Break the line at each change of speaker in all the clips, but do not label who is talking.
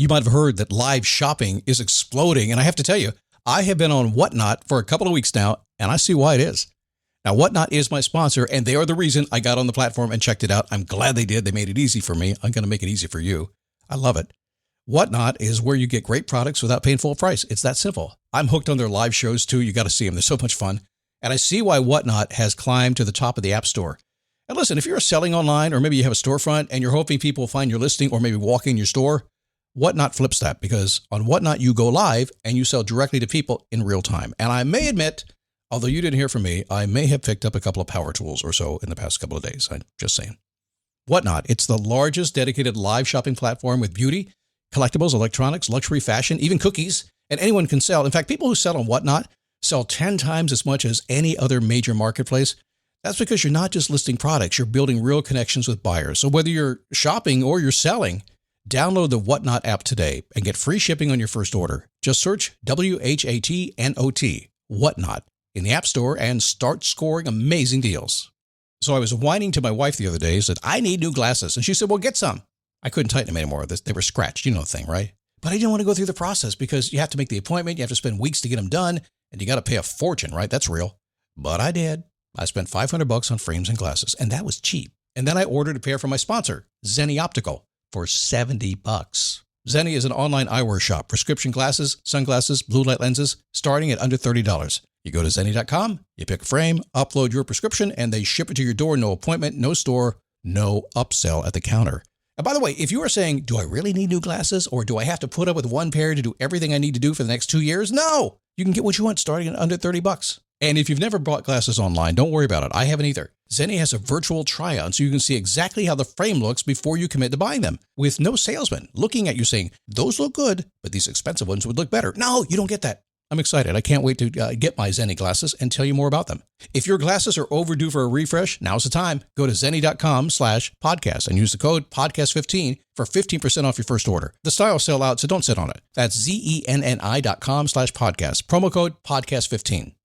You might have heard that live shopping is exploding. And I have to tell you, I have been on Whatnot for a couple of weeks now, and I see why it is. Now, Whatnot is my sponsor, and they are the reason I got on the platform and checked it out. I'm glad they did. They made it easy for me. I'm going to make it easy for you. I love it. Whatnot is where you get great products without paying full price. It's that simple. I'm hooked on their live shows, too. You got to see them. They're so much fun. And I see why Whatnot has climbed to the top of the App Store. And listen, if you're selling online, or maybe you have a storefront and you're hoping people will find your listing or maybe walk in your store, Whatnot flips that, because on Whatnot, you go live and you sell directly to people in real time. And I may admit, although you didn't hear from me, I may have picked up a couple of power tools or so in the past couple of days. I'm just saying. Whatnot, it's the largest dedicated live shopping platform with beauty, collectibles, electronics, luxury, fashion, even cookies, and anyone can sell. In fact, people who sell on Whatnot sell 10 times as much as any other major marketplace. That's because you're not just listing products, you're building real connections with buyers. So whether you're shopping or you're selling, download the Whatnot app today and get free shipping on your first order. Just search WHATNOT, Whatnot, in the App Store and start scoring amazing deals. So I was whining to my wife the other day, said, I need new glasses. And she said, well, get some. I couldn't tighten them anymore. They were scratched. You know the thing, right? But I didn't want to go through the process because you have to make the appointment. You have to spend weeks to get them done. And you got to pay a fortune, right? That's real. But I did. I spent $500 on frames and glasses, and that was cheap. And then I ordered a pair from my sponsor, Zenni Optical, for $70. Zenni is an online eyewear shop, prescription glasses, sunglasses, blue light lenses, starting at under $30. You go to Zenni.com, you pick a frame, upload your prescription, and they ship it to your door. No appointment, no store, no upsell at the counter. And by the way, if you are saying, do I really need new glasses, or do I have to put up with one pair to do everything I need to do for the next 2 years? No, you can get what you want starting at under $30. And if you've never bought glasses online, don't worry about it. I haven't either. Zenni has a virtual try-on so you can see exactly how the frame looks before you commit to buying them, with no salesman looking at you saying, those look good, but these expensive ones would look better. No, you don't get that. I'm excited. I can't wait to get my Zenni glasses and tell you more about them. If your glasses are overdue for a refresh, now's the time. Go to Zenni.com/podcast and use the code podcast15 for 15% off your first order. The styles sell out, so don't sit on it. That's Zenni.com/podcast. Promo code podcast15.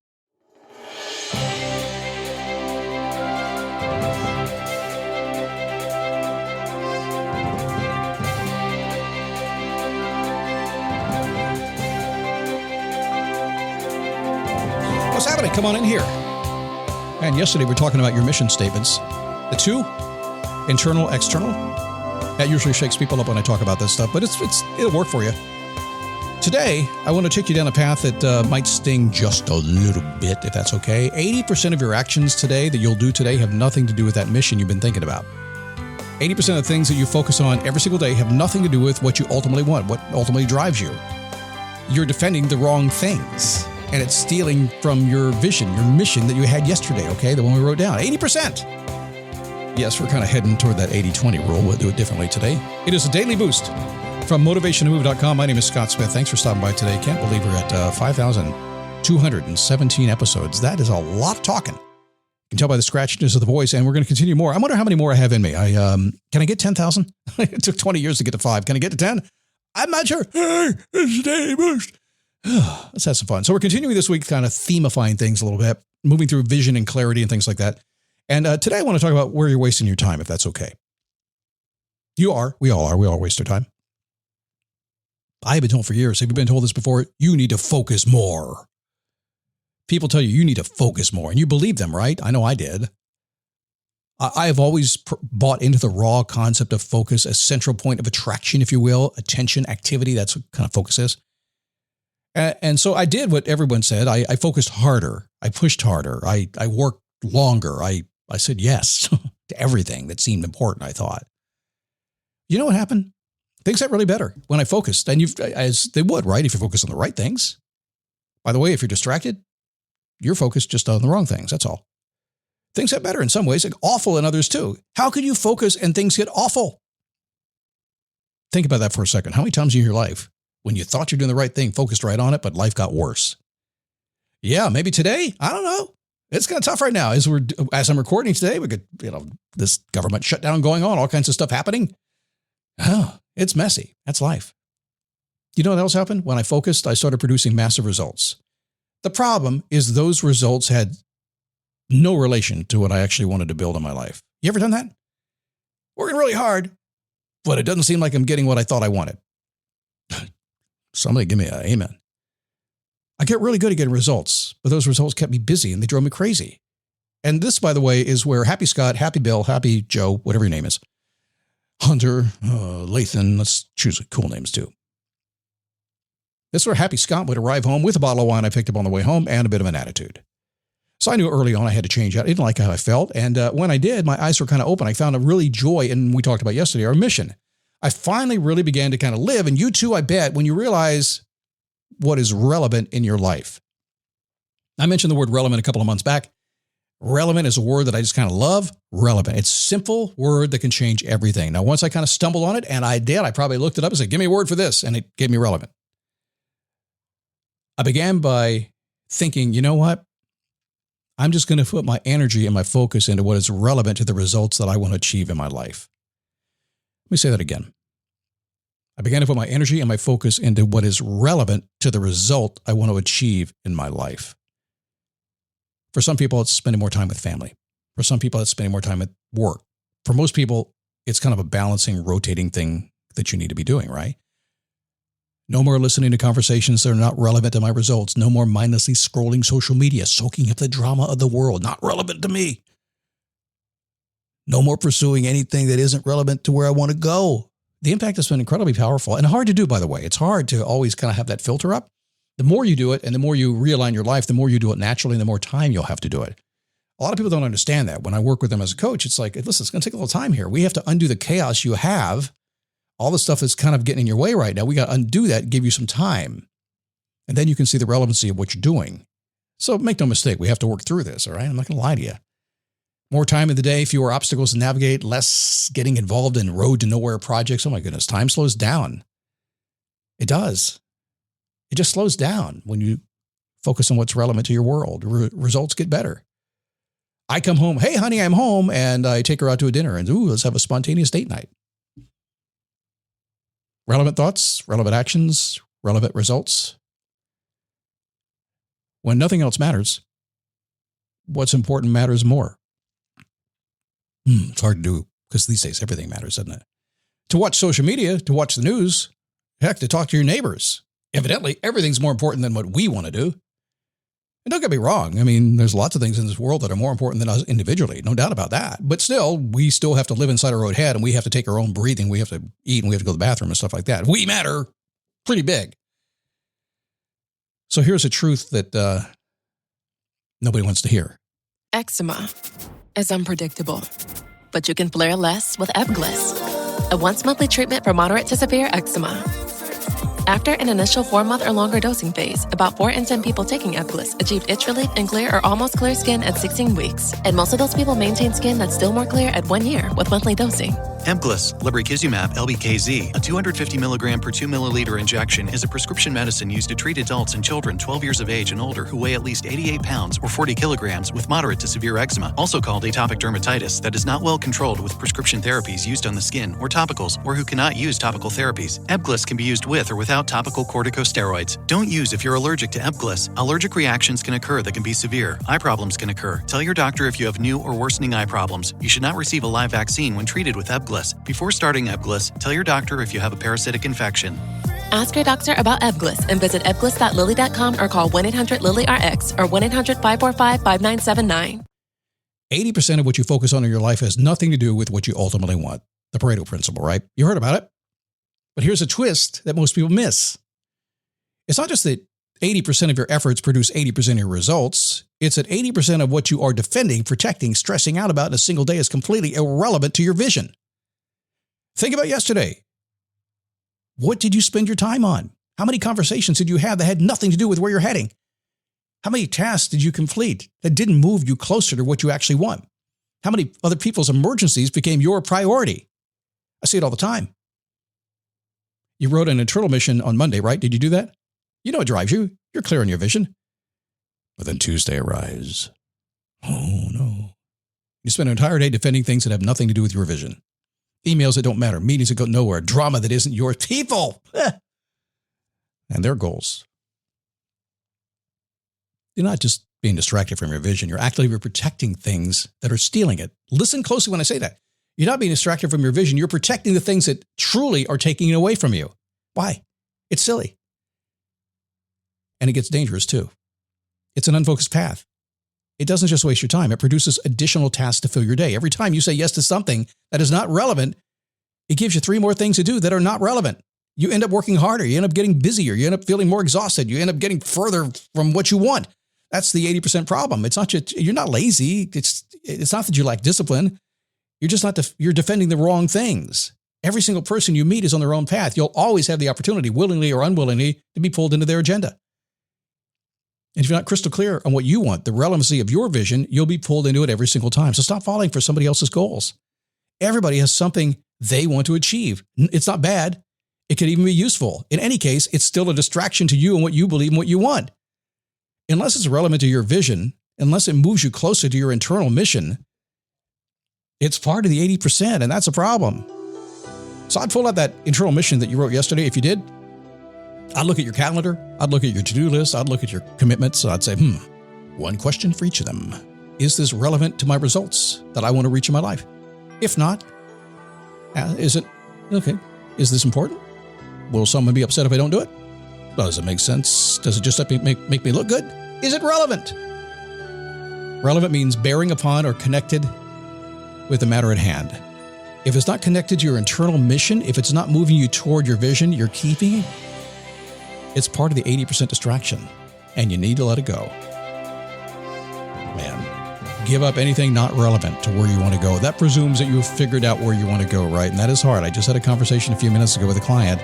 What's happening? Come on in here. And yesterday we were talking about your mission statements. The two, internal, external. That usually shakes people up when I talk about this stuff, but it'll work for you. Today, I want to take you down a path that might sting just a little bit, if that's okay. 80% of your actions today that you'll do today have nothing to do with that mission you've been thinking about. 80% of the things that you focus on every single day have nothing to do with what you ultimately want, what ultimately drives you. You're defending the wrong things. And it's stealing from your vision, your mission that you had yesterday, okay? The one we wrote down. 80%. Yes, we're kind of heading toward that 80-20 rule. We'll do it differently today. It is a daily boost from motivationtomove.com. My name is Scott Smith. Thanks for stopping by today. Can't believe we're at 5,217 episodes. That is a lot of talking. You can tell by the scratchiness of the voice, and we're going to continue more. I wonder how many more I have in me. Can I get 10,000? It took 20 years to get to 5. Can I get to 10? I'm not sure. Hey, it's a daily boost. Let's have some fun. So we're continuing this week, kind of themifying things a little bit, moving through vision and clarity and things like that. And today I want to talk about where you're wasting your time, if that's okay. You are. We all are. We all waste our time. I've been told for years, have you been told this before? You need to focus more. People tell you, you need to focus more. And you believe them, right? I know I did. I have always bought into the raw concept of focus, a central point of attraction, if you will, attention, activity. That's what kind of focus is. And so I did what everyone said. I focused harder. I pushed harder. I worked longer. I said yes to everything that seemed important, I thought. You know what happened? Things got really better when I focused. And as they would, right? If you focus on the right things. By the way, if you're distracted, you're focused just on the wrong things. That's all. Things get better in some ways, like awful in others too. How can you focus and things get awful? Think about that for a second. How many times in your life, when you thought you're doing the right thing, focused right on it, but life got worse? Yeah, maybe today. I don't know. It's kind of tough right now. As I'm recording today, we got this government shutdown going on, all kinds of stuff happening. Oh, it's messy. That's life. You know what else happened? When I focused, I started producing massive results. The problem is those results had no relation to what I actually wanted to build in my life. You ever done that? Working really hard, but it doesn't seem like I'm getting what I thought I wanted. Somebody give me an amen. I get really good at getting results, but those results kept me busy and they drove me crazy. And this, by the way, is where Happy Scott, Happy Bill, Happy Joe, whatever your name is, Hunter, Lathan, let's choose cool names too. This is where Happy Scott would arrive home with a bottle of wine I picked up on the way home and a bit of an attitude. So I knew early on I had to change out. I didn't like how I felt. And when I did, my eyes were kind of open. I found a really joy, and we talked about yesterday, our mission. I finally really began to kind of live. And you too, I bet, when you realize what is relevant in your life. I mentioned the word relevant a couple of months back. Relevant is a word that I just kind of love. Relevant. It's a simple word that can change everything. Now, once I kind of stumbled on it, and I did, I probably looked it up and said, give me a word for this. And it gave me relevant. I began by thinking, you know what? I'm just going to put my energy and my focus into what is relevant to the results that I want to achieve in my life. Let me say that again. I began to put my energy and my focus into what is relevant to the result I want to achieve in my life. For some people, it's spending more time with family. For some people, it's spending more time at work. For most people, it's kind of a balancing, rotating thing that you need to be doing, right? No more listening to conversations that are not relevant to my results. No more mindlessly scrolling social media, soaking up the drama of the world, not relevant to me. No more pursuing anything that isn't relevant to where I want to go. The impact has been incredibly powerful and hard to do, by the way. It's hard to always kind of have that filter up. The more you do it and the more you realign your life, the more you do it naturally and the more time you'll have to do it. A lot of people don't understand that. When I work with them as a coach, it's like, listen, it's going to take a little time here. We have to undo the chaos you have. All the stuff is kind of getting in your way right now. We got to undo that and give you some time. And then you can see the relevancy of what you're doing. So make no mistake, we have to work through this, all right? I'm not going to lie to you. More time in the day, fewer obstacles to navigate, less getting involved in road to nowhere projects. Oh my goodness, time slows down. It does. It just slows down when you focus on what's relevant to your world. Results get better. I come home, hey honey, I'm home, and I take her out to a dinner and let's have a spontaneous date night. Relevant thoughts, relevant actions, relevant results. When nothing else matters, what's important matters more. It's hard to do because these days everything matters, doesn't it? To watch social media, to watch the news, heck, to talk to your neighbors. Evidently, everything's more important than what we want to do. And don't get me wrong. I mean, there's lots of things in this world that are more important than us individually. No doubt about that. But still, we still have to live inside our own head and we have to take our own breathing. We have to eat and we have to go to the bathroom and stuff like that. We matter pretty big. So here's a truth that nobody wants to hear.
Eczema is unpredictable, but you can flare less with Ebglyss, a once-monthly treatment for moderate to severe eczema. After an initial 4-month or longer dosing phase, about 4 in 10 people taking Ebglyss achieved itch relief and clear or almost clear skin at 16 weeks. And most of those people maintain skin that's still more clear at 1 year with monthly dosing.
Ebglyss, lebrikizumab LBKZ, a 250 milligram per 2 milliliter injection, is a prescription medicine used to treat adults and children 12 years of age and older who weigh at least 88 pounds or 40 kilograms with moderate to severe eczema, also called atopic dermatitis, that is not well controlled with prescription therapies used on the skin or topicals, or who cannot use topical therapies. Ebglyss can be used with or without topical corticosteroids. Don't use if you're allergic to Ebglyss. Allergic reactions can occur that can be severe. Eye problems can occur. Tell your doctor if you have new or worsening eye problems. You should not receive a live vaccine when treated with Ebglyss. Before starting Ebglyss, tell your doctor if you have a parasitic infection.
Ask your doctor about Ebglyss and visit ebglyss.lilly.com or call 1-800-LILY-RX or 1-800-545-5979.
80% of what you focus on in your life has nothing to do with what you ultimately want. The Pareto Principle, right? You heard about it. But here's a twist that most people miss. It's not just that 80% of your efforts produce 80% of your results. It's that 80% of what you are defending, protecting, stressing out about in a single day is completely irrelevant to your vision. Think about yesterday. What did you spend your time on? How many conversations did you have that had nothing to do with where you're heading? How many tasks did you complete that didn't move you closer to what you actually want? How many other people's emergencies became your priority? I see it all the time. You wrote an internal mission on Monday, right? Did you do that? You know what drives you. You're clear on your vision. But then Tuesday arrives. Oh, no. You spend an entire day defending things that have nothing to do with your vision. Emails that don't matter, meetings that go nowhere, drama that isn't yours, people and their goals. You're not just being distracted from your vision. You're actively protecting things that are stealing it. Listen closely when I say that. You're not being distracted from your vision. You're protecting the things that truly are taking it away from you. Why? It's silly. And it gets dangerous too. It's an unfocused path. It doesn't just waste your time. It produces additional tasks to fill your day. Every time you say yes to something that is not relevant, it gives you 3 more things to do that are not relevant. You end up working harder. You end up getting busier. You end up feeling more exhausted. You end up getting further from what you want. That's the 80% problem. It's not just, you're not lazy. It's not that you lack discipline. You're just not, you're defending the wrong things. Every single person you meet is on their own path. You'll always have the opportunity, willingly or unwillingly, to be pulled into their agenda. And if you're not crystal clear on what you want, the relevancy of your vision, you'll be pulled into it every single time. So stop falling for somebody else's goals. Everybody has something they want to achieve. It's not bad. It could even be useful. In any case, it's still a distraction to you and what you believe and what you want. Unless it's relevant to your vision, unless it moves you closer to your internal mission, it's part of the 80%, and that's a problem. So I'd pull out that internal mission that you wrote yesterday. If you did, I'd look at your calendar. I'd look at your to-do list. I'd look at your commitments. I'd say, one question for each of them. Is this relevant to my results that I want to reach in my life? If not, is it, okay, is this important? Will someone be upset if I don't do it? Does it make sense? Does it just make me look good? Is it relevant? Relevant means bearing upon or connected with the matter at hand. If it's not connected to your internal mission, if it's not moving you toward your vision, you're keeping, it's part of the 80% distraction, and you need to let it go. Man, give up anything not relevant to where you want to go. That presumes that you've figured out where you want to go, right? And that is hard. I just had a conversation a few minutes ago with a client,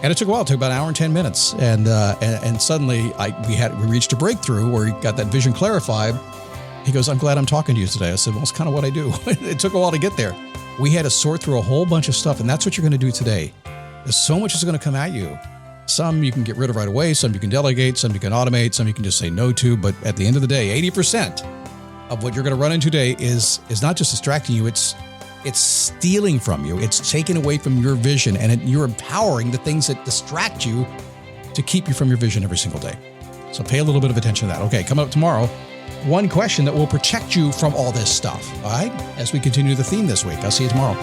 and it took a while. It took about an hour and 10 minutes. And suddenly we reached a breakthrough where he got that vision clarified. He goes, I'm glad I'm talking to you today. I said, well, it's kind of what I do. It took a while to get there. We had to sort through a whole bunch of stuff, and that's what you're going to do today. There's so much is going to come at you. Some you can get rid of right away. Some you can delegate. Some you can automate. Some you can just say no to. But at the end of the day, 80% of what you're going to run into today is not just distracting you. It's stealing from you. It's taking away from your vision, and you're empowering the things that distract you to keep you from your vision every single day. So pay a little bit of attention to that. Okay, coming up tomorrow, one question that will protect you from all this stuff. All right, as we continue the theme this week. I'll see you tomorrow.